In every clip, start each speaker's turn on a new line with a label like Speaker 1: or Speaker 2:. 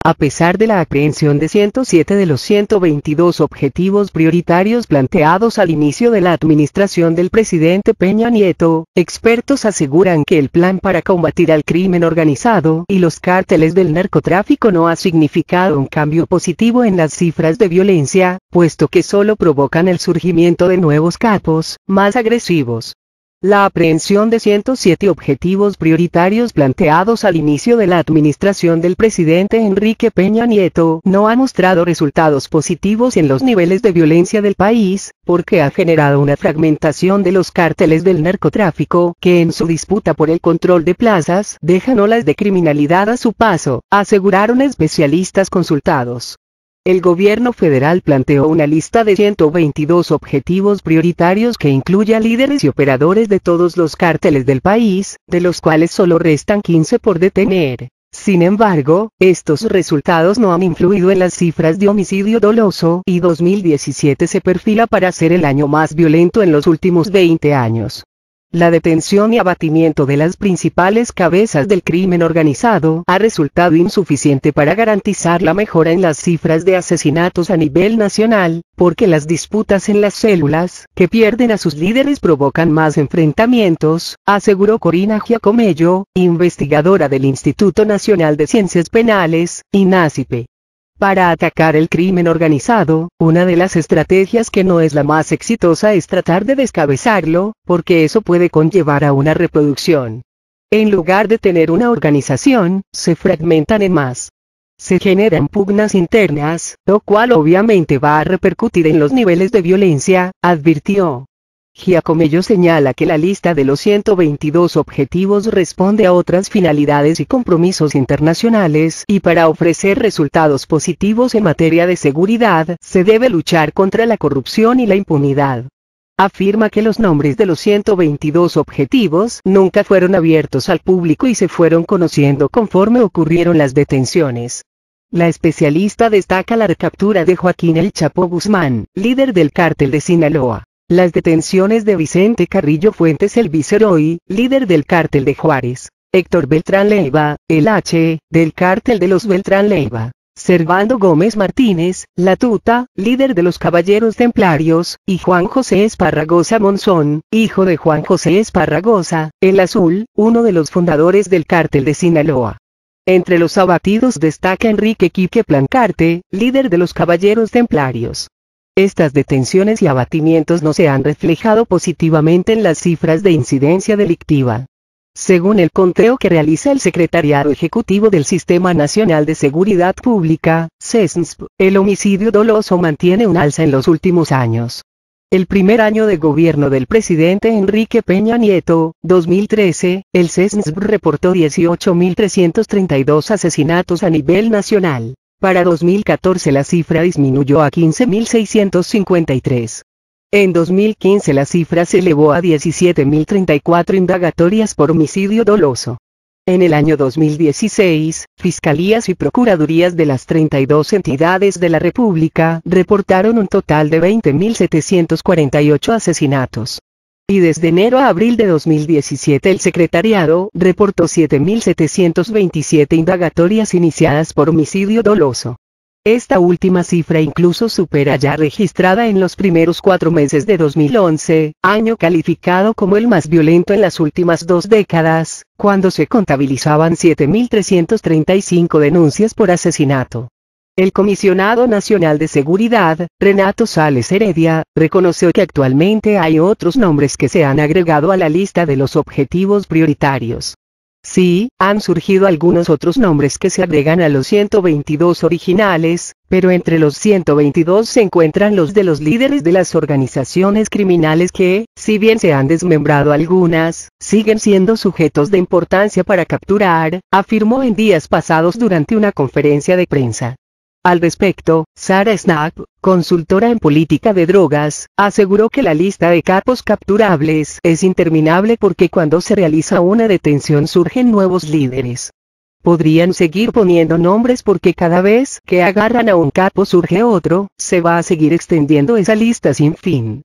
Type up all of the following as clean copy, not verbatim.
Speaker 1: A pesar de la aprehensión de 107 de los 122 objetivos prioritarios planteados al inicio de la administración del presidente Peña Nieto, expertos aseguran que el plan para combatir al crimen organizado y los cárteles del narcotráfico no ha significado un cambio positivo en las cifras de violencia, puesto que solo provocan el surgimiento de nuevos capos, más agresivos. La aprehensión de 107 objetivos prioritarios planteados al inicio de la administración del presidente Enrique Peña Nieto no ha mostrado resultados positivos en los niveles de violencia del país, porque ha generado una fragmentación de los cárteles del narcotráfico que en su disputa por el control de plazas dejan olas de criminalidad a su paso, aseguraron especialistas consultados. El gobierno federal planteó una lista de 122 objetivos prioritarios que incluye a líderes y operadores de todos los cárteles del país, de los cuales solo restan 15 por detener. Sin embargo, estos resultados no han influido en las cifras de homicidio doloso, y 2017 se perfila para ser el año más violento en los últimos 20 años. La detención y abatimiento de las principales cabezas del crimen organizado ha resultado insuficiente para garantizar la mejora en las cifras de asesinatos a nivel nacional, porque las disputas en las células, que pierden a sus líderes, provocan más enfrentamientos, aseguró Corina Giacomello, investigadora del Instituto Nacional de Ciencias Penales, INACIPE. Para atacar el crimen organizado, una de las estrategias que no es la más exitosa es tratar de descabezarlo, porque eso puede conllevar a una reproducción. En lugar de tener una organización, se fragmentan en más. Se generan pugnas internas, lo cual obviamente va a repercutir en los niveles de violencia, advirtió. Giacomello señala que la lista de los 122 objetivos responde a otras finalidades y compromisos internacionales, y para ofrecer resultados positivos en materia de seguridad, se debe luchar contra la corrupción y la impunidad. Afirma que los nombres de los 122 objetivos nunca fueron abiertos al público y se fueron conociendo conforme ocurrieron las detenciones. La especialista destaca la recaptura de Joaquín El Chapo Guzmán, líder del cártel de Sinaloa. Las detenciones de Vicente Carrillo Fuentes el Viceroy, líder del cártel de Juárez, Héctor Beltrán Leiva, el H, del cártel de los Beltrán Leiva, Servando Gómez Martínez, la Tuta, líder de los Caballeros Templarios, y Juan José Esparragosa Monzón, hijo de Juan José Esparragosa, el Azul, uno de los fundadores del cártel de Sinaloa. Entre los abatidos destaca Enrique Quique Plancarte, líder de los Caballeros Templarios. Estas detenciones y abatimientos no se han reflejado positivamente en las cifras de incidencia delictiva. Según el conteo que realiza el Secretariado Ejecutivo del Sistema Nacional de Seguridad Pública, SESNSP, el homicidio doloso mantiene un alza en los últimos años. El primer año de gobierno del presidente Enrique Peña Nieto, 2013, el SESNSP reportó 18.332 asesinatos a nivel nacional. Para 2014 la cifra disminuyó a 15.653. En 2015 la cifra se elevó a 17.034 indagatorias por homicidio doloso. En el año 2016, fiscalías y procuradurías de las 32 entidades de la República reportaron un total de 20.748 asesinatos. Y desde enero a abril de 2017 el secretariado reportó 7.727 indagatorias iniciadas por homicidio doloso. Esta última cifra incluso supera ya registrada en los primeros 4 meses de 2011, año calificado como el más violento en las últimas 2 décadas, cuando se contabilizaban 7.335 denuncias por asesinato. El Comisionado Nacional de Seguridad, Renato Sales Heredia, reconoció que actualmente hay otros nombres que se han agregado a la lista de los objetivos prioritarios. Sí, han surgido algunos otros nombres que se agregan a los 122 originales, pero entre los 122 se encuentran los de los líderes de las organizaciones criminales que, si bien se han desmembrado algunas, siguen siendo sujetos de importancia para capturar, afirmó en días pasados durante una conferencia de prensa. Al respecto, Sara Snapp, consultora en política de drogas, aseguró que la lista de capos capturables es interminable porque cuando se realiza una detención surgen nuevos líderes. Podrían seguir poniendo nombres porque cada vez que agarran a un capo surge otro, se va a seguir extendiendo esa lista sin fin.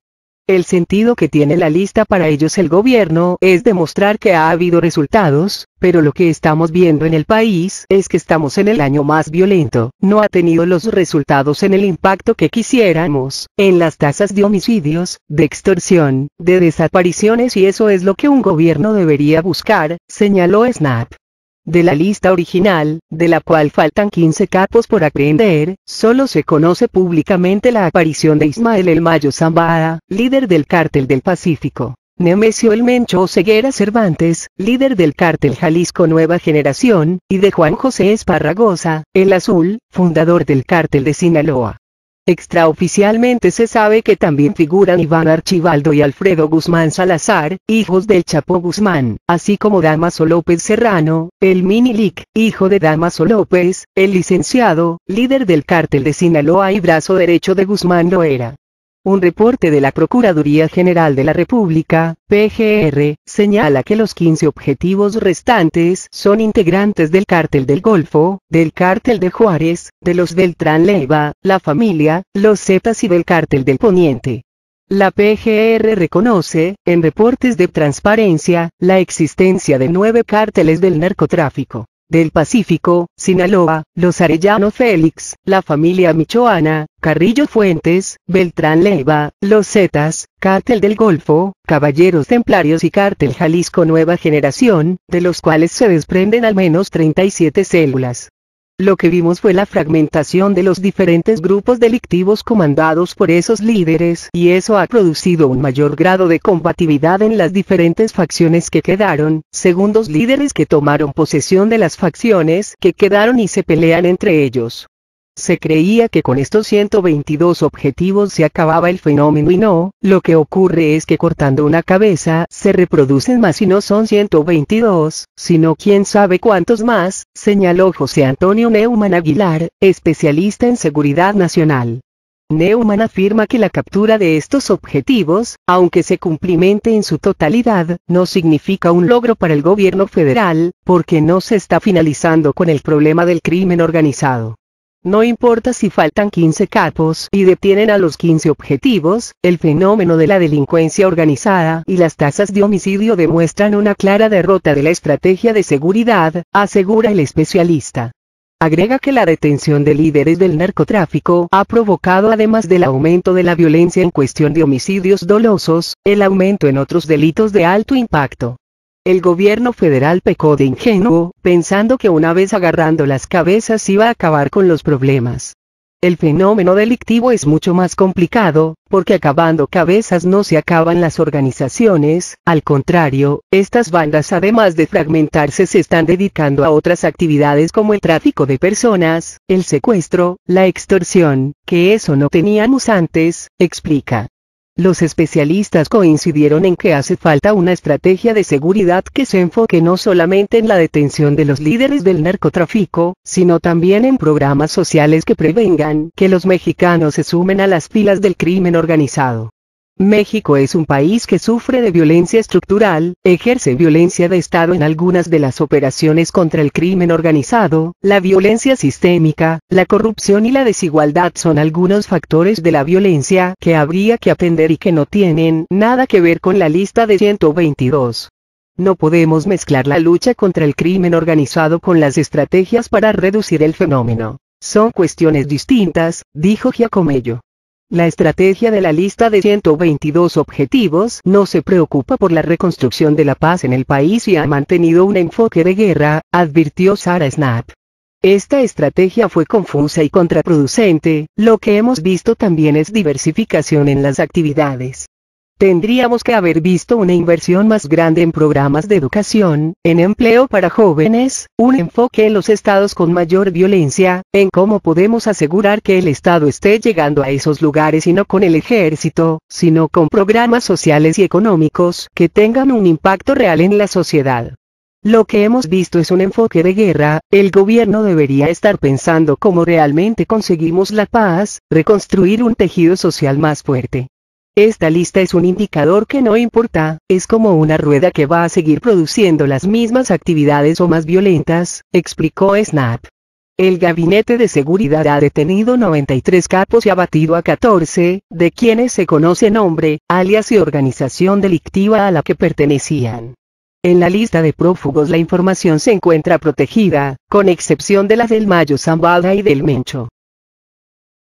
Speaker 1: El sentido que tiene la lista para ellos el gobierno es demostrar que ha habido resultados, pero lo que estamos viendo en el país es que estamos en el año más violento, no ha tenido los resultados en el impacto que quisiéramos, en las tasas de homicidios, de extorsión, de desapariciones, y eso es lo que un gobierno debería buscar, señaló Snap. De la lista original, de la cual faltan 15 capos por aprehender, solo se conoce públicamente la aparición de Ismael El Mayo Zambada, líder del Cártel del Pacífico, Nemesio El Mencho Ceguera Cervantes, líder del Cártel Jalisco Nueva Generación, y de Juan José Esparragosa, El Azul, fundador del Cártel de Sinaloa. Extraoficialmente se sabe que también figuran Iván Archibaldo y Alfredo Guzmán Salazar, hijos del Chapo Guzmán, así como Dámaso López Serrano, el Minilic, hijo de Dámaso López, el licenciado, líder del Cártel de Sinaloa y brazo derecho de Guzmán Loera. Un reporte de la Procuraduría General de la República, PGR, señala que los 15 objetivos restantes son integrantes del Cártel del Golfo, del Cártel de Juárez, de los Beltrán Leiva, la familia, los Zetas y del Cártel del Poniente. La PGR reconoce, en reportes de transparencia, la existencia de 9 cárteles del narcotráfico. Del Pacífico, Sinaloa, los Arellano Félix, la familia Michoacana, Carrillo Fuentes, Beltrán Leiva, los Zetas, Cártel del Golfo, Caballeros Templarios y Cártel Jalisco Nueva Generación, de los cuales se desprenden al menos 37 células. Lo que vimos fue la fragmentación de los diferentes grupos delictivos comandados por esos líderes, y eso ha producido un mayor grado de combatividad en las diferentes facciones que quedaron, según los líderes que tomaron posesión de las facciones que quedaron y se pelean entre ellos. Se creía que con estos 122 objetivos se acababa el fenómeno y no, lo que ocurre es que cortando una cabeza se reproducen más y no son 122, sino quién sabe cuántos más, señaló José Antonio Neumann Aguilar, especialista en seguridad nacional. Neumann afirma que la captura de estos objetivos, aunque se cumplimente en su totalidad, no significa un logro para el gobierno federal, porque no se está finalizando con el problema del crimen organizado. No importa si faltan 15 capos y detienen a los 15 objetivos, el fenómeno de la delincuencia organizada y las tasas de homicidio demuestran una clara derrota de la estrategia de seguridad, asegura el especialista. Agrega que la detención de líderes del narcotráfico ha provocado, además del aumento de la violencia en cuestión de homicidios dolosos, el aumento en otros delitos de alto impacto. El gobierno federal pecó de ingenuo, pensando que una vez agarrando las cabezas iba a acabar con los problemas. El fenómeno delictivo es mucho más complicado, porque acabando cabezas no se acaban las organizaciones, al contrario, estas bandas además de fragmentarse se están dedicando a otras actividades como el tráfico de personas, el secuestro, la extorsión, que eso no teníamos antes, explica. Los especialistas coincidieron en que hace falta una estrategia de seguridad que se enfoque no solamente en la detención de los líderes del narcotráfico, sino también en programas sociales que prevengan que los mexicanos se sumen a las filas del crimen organizado. México es un país que sufre de violencia estructural, ejerce violencia de Estado en algunas de las operaciones contra el crimen organizado, la violencia sistémica, la corrupción y la desigualdad son algunos factores de la violencia que habría que atender y que no tienen nada que ver con la lista de 122. No podemos mezclar la lucha contra el crimen organizado con las estrategias para reducir el fenómeno. Son cuestiones distintas, dijo Giacomello. La estrategia de la lista de 122 objetivos no se preocupa por la reconstrucción de la paz en el país y ha mantenido un enfoque de guerra, advirtió Sarah Snap. Esta estrategia fue confusa y contraproducente, lo que hemos visto también es diversificación en las actividades. Tendríamos que haber visto una inversión más grande en programas de educación, en empleo para jóvenes, un enfoque en los estados con mayor violencia, en cómo podemos asegurar que el Estado esté llegando a esos lugares y no con el ejército, sino con programas sociales y económicos que tengan un impacto real en la sociedad. Lo que hemos visto es un enfoque de guerra, el gobierno debería estar pensando cómo realmente conseguimos la paz, reconstruir un tejido social más fuerte. Esta lista es un indicador que no importa, es como una rueda que va a seguir produciendo las mismas actividades o más violentas, explicó Snap. El Gabinete de Seguridad ha detenido 93 capos y abatido a 14, de quienes se conoce nombre, alias y organización delictiva a la que pertenecían. En la lista de prófugos la información se encuentra protegida, con excepción de la del Mayo Zambada y del Mencho.